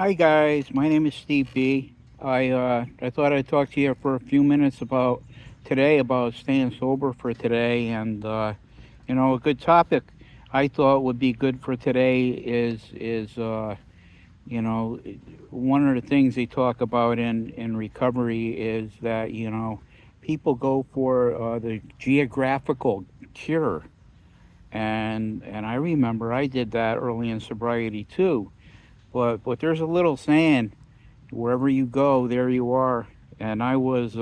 Hi guys, my name is Steve B. I thought I'd talk to you for a few minutes about today, about staying sober for today, and a good topic I thought would be good for today is you know one of the things they talk about in recovery is that people go for the geographical cure, and I remember I did that early in sobriety too. But there's a little saying, wherever you go, there you are. And I was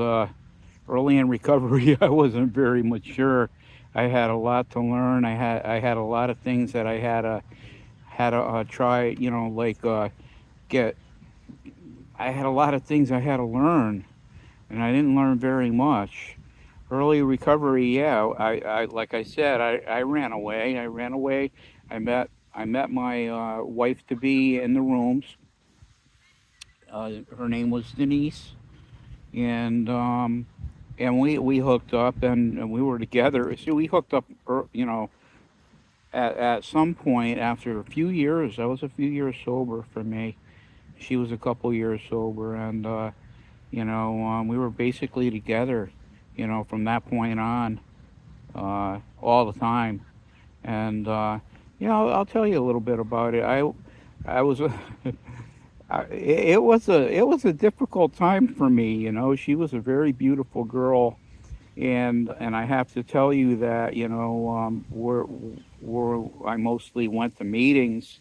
early in recovery. I wasn't very mature. I had a lot to learn. I had a lot of things that I had to try. Get. I had a lot of things I had to learn, and I didn't learn very much. Early recovery, yeah. I like I said, I ran away. I ran away. I met my wife to be in the rooms. Her name was Denise, and we hooked up, and we were together. See, we hooked up, at some point after a few years. That was a few years sober for me. She was a couple years sober, and we were basically together, from that point on, all the time. And I'll tell you a little bit about it. I was it was a difficult time for me. She was a very beautiful girl, and I have to tell you that where I mostly went to meetings,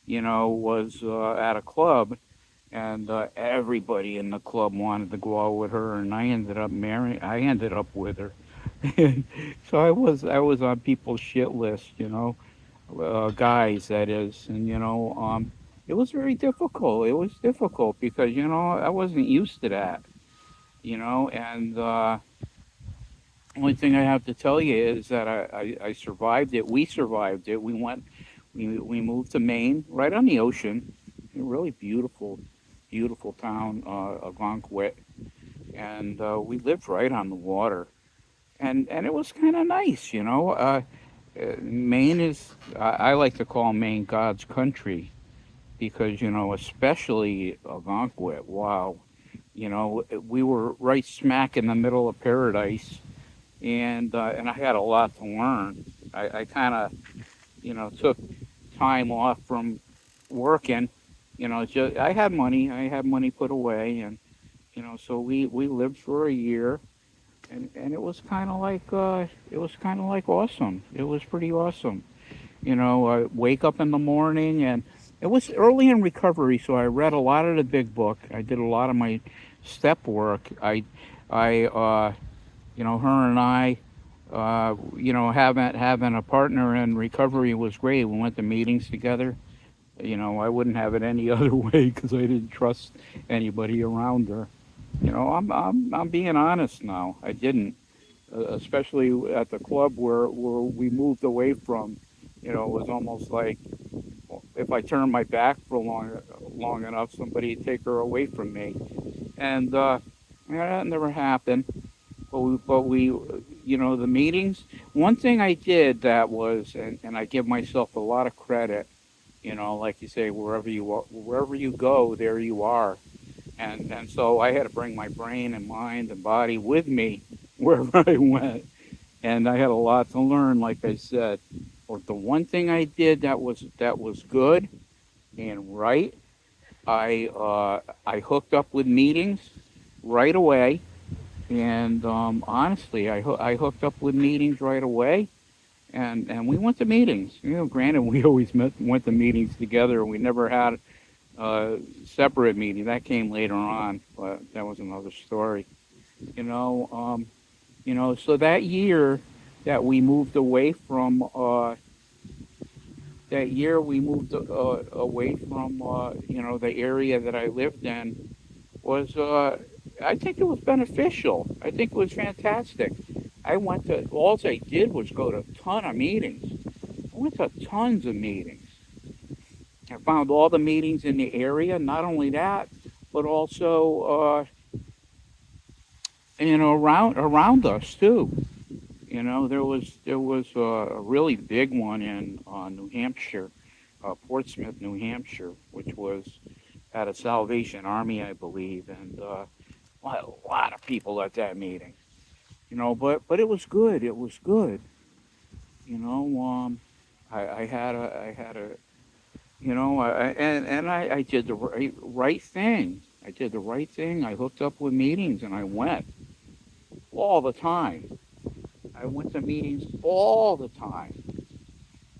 was at a club, and everybody in the club wanted to go out with her, and I ended up with her. So I was on people's shit list, guys, that is. And it was very difficult. It was difficult because I wasn't used to that, and only thing I have to tell you is that I survived it. We survived it. We moved to Maine, right on the ocean. A really beautiful town, Algonquin, and we lived right on the water, and it was kind of nice. Maine is, I like to call Maine God's country, because especially Algonquin. Wow, we were right smack in the middle of paradise, and I had a lot to learn. I kind of took time off from working. Just I had money put away, and so we lived for a year, and it was kind of like awesome. It was pretty awesome. I wake up in the morning, and it was early in recovery, so I read a lot of the big book. I did a lot of my step work. Her and I, having a partner in recovery was great. We went to meetings together. I wouldn't have it any other way because I didn't trust anybody around her. I'm being honest now. I didn't, especially at the club where we moved away from. It was almost like, if I turned my back for long enough, somebody'd take her away from me, and that never happened. But the meetings. One thing I did that was, and I give myself a lot of credit. Like you say, wherever you go, there you are. And so I had to bring my brain and mind and body with me wherever I went, and I had a lot to learn. Like I said, or the one thing I did that was good and right, I hooked up with meetings right away. And honestly, I hooked up with meetings right away, and we went to meetings. Granted, we always went to meetings together. We never had separate meeting. That came later on, but that was another story. You know, um, so that year that we moved away from, the area that I lived in, was, I think it was beneficial. I think it was fantastic. All I did was go to a ton of meetings. I went to tons of meetings. I found all the meetings in the area. Not only that, but also, around us too. There was a really big one in New Hampshire, Portsmouth, New Hampshire, which was at a Salvation Army, I believe, and a lot of people at that meeting. But it was good. It was good. You know, I had a and I did the right thing. I did the right thing. I hooked up with meetings and I went all the time. I went to meetings all the time.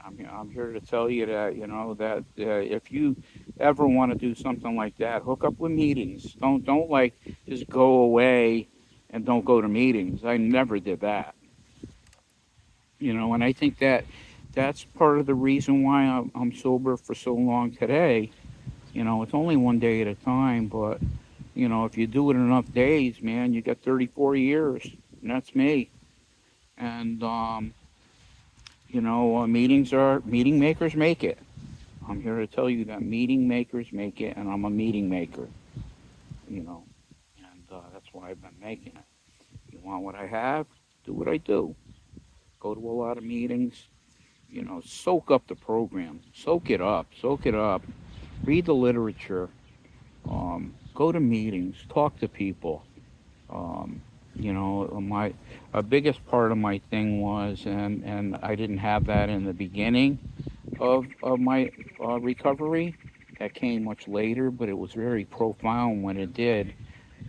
I'm here to tell you that if you ever want to do something like that, hook up with meetings. Don't like just go away and don't go to meetings. I never did that. And I think that that's part of the reason why I'm sober for so long today. It's only one day at a time, but if you do it enough days, man, you get 34 years, and that's me. And meeting makers make it. I'm here to tell you that meeting makers make it, and I'm a meeting maker. You know, and that's why I've been making it. You want what I have? Do what I do. Go to a lot of meetings. Soak up the program. Soak it up. Soak it up. Read the literature. Go to meetings. Talk to people. My a biggest part of my thing was, and I didn't have that in the beginning of my recovery. That came much later, but it was very profound when it did.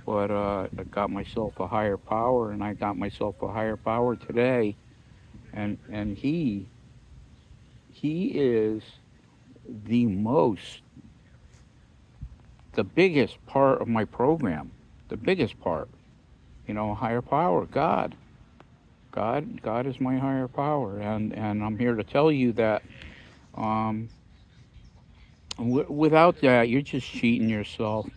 But I got myself a higher power, and I got myself a higher power today. And he is the most, the biggest part of my program, the biggest part. Higher power, God. God is my higher power, and I'm here to tell you that um, without that, you're just cheating yourself.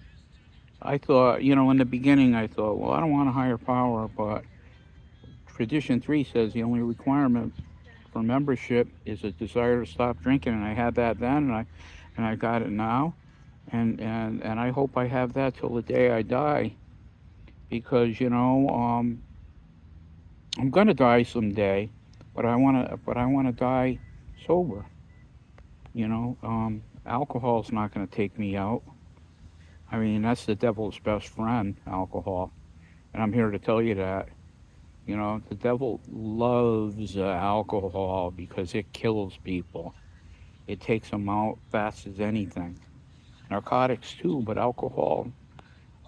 I thought, in the beginning, I thought, well, I don't want a higher power, but Tradition 3 says the only requirement for membership is a desire to stop drinking, and I had that then, and I got it now, and I hope I have that till the day I die, because I'm gonna die someday, but I wanna die sober. Alcohol's not gonna take me out. I mean, that's the devil's best friend, alcohol, and I'm here to tell you that. The devil loves alcohol because it kills people. It takes them out fast as anything. Narcotics too, but alcohol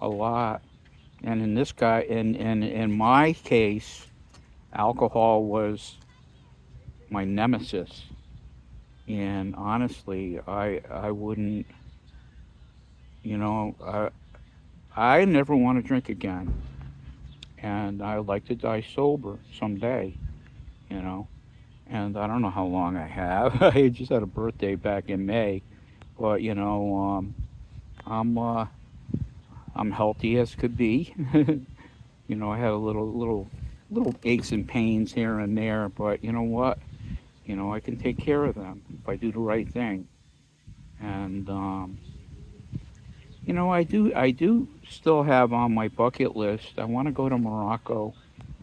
a lot. And in my case, alcohol was my nemesis. And honestly, I wouldn't, you know, I never want to drink again. And I'd like to die sober someday, you know. And I don't know how long I have. I just had a birthday back in May, but I'm I'm healthy as could be. I had a little aches and pains here and there, but you know what? I can take care of them if I do the right thing. And I do still have on my bucket list. I want to go to Morocco.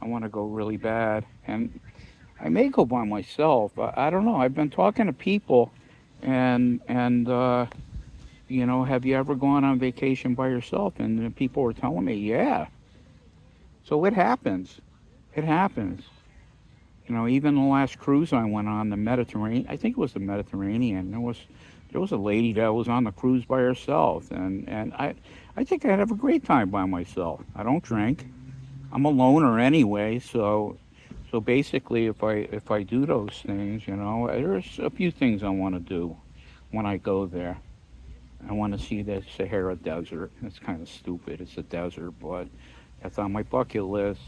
I want to go really bad, and I may go by myself. I don't know. I've been talking to people, and have you ever gone on vacation by yourself? And the people were telling me, yeah. So it happens. It happens. Even the last cruise I went on, the Mediterranean, I think it was the Mediterranean. There was a lady that was on the cruise by herself, and I think I'd have a great time by myself. I don't drink. I'm a loner anyway, so basically, if I do those things, there's a few things I want to do when I go there. I want to see the Sahara Desert. It's kind of stupid. It's a desert, but that's on my bucket list.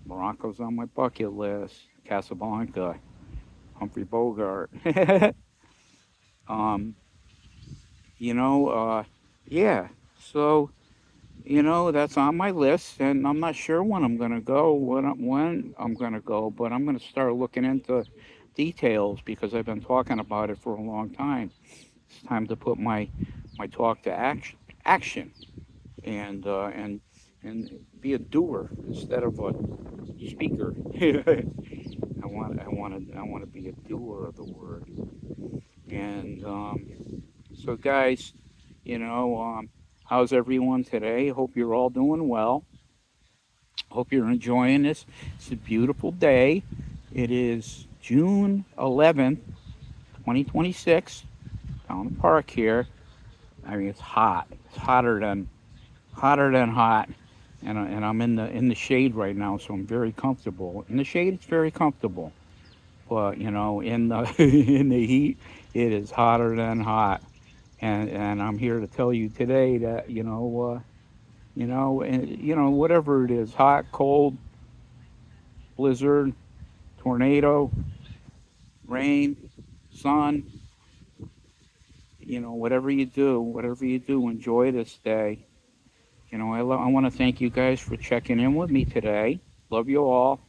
Morocco's on my bucket list. Casablanca, Humphrey Bogart. um, you know, uh, yeah. So that's on my list, and I'm not sure when I'm gonna go. When I'm gonna go, but I'm gonna start looking into details because I've been talking about it for a long time. It's time to put my talk to action, and be a doer instead of a speaker. I want to be a doer of the word. And so, guys, How's everyone today? Hope you're all doing well. Hope you're enjoying this. It's a beautiful day. It is June 11th, 2026, down the park here. I mean, it's hot. It's hotter than hot. And I'm in the shade right now, so I'm very comfortable. In the shade, it's very comfortable. But in the in the heat, it is hotter than hot. And I'm here to tell you today that whatever it is, hot, cold, blizzard, tornado, rain, sun, whatever you do, enjoy this day. I want to thank you guys for checking in with me today. Love you all.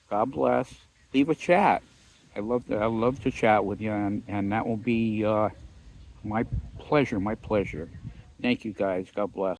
God bless. Leave a chat. I love to chat with you, and that will be my pleasure. My pleasure. Thank you guys. God bless.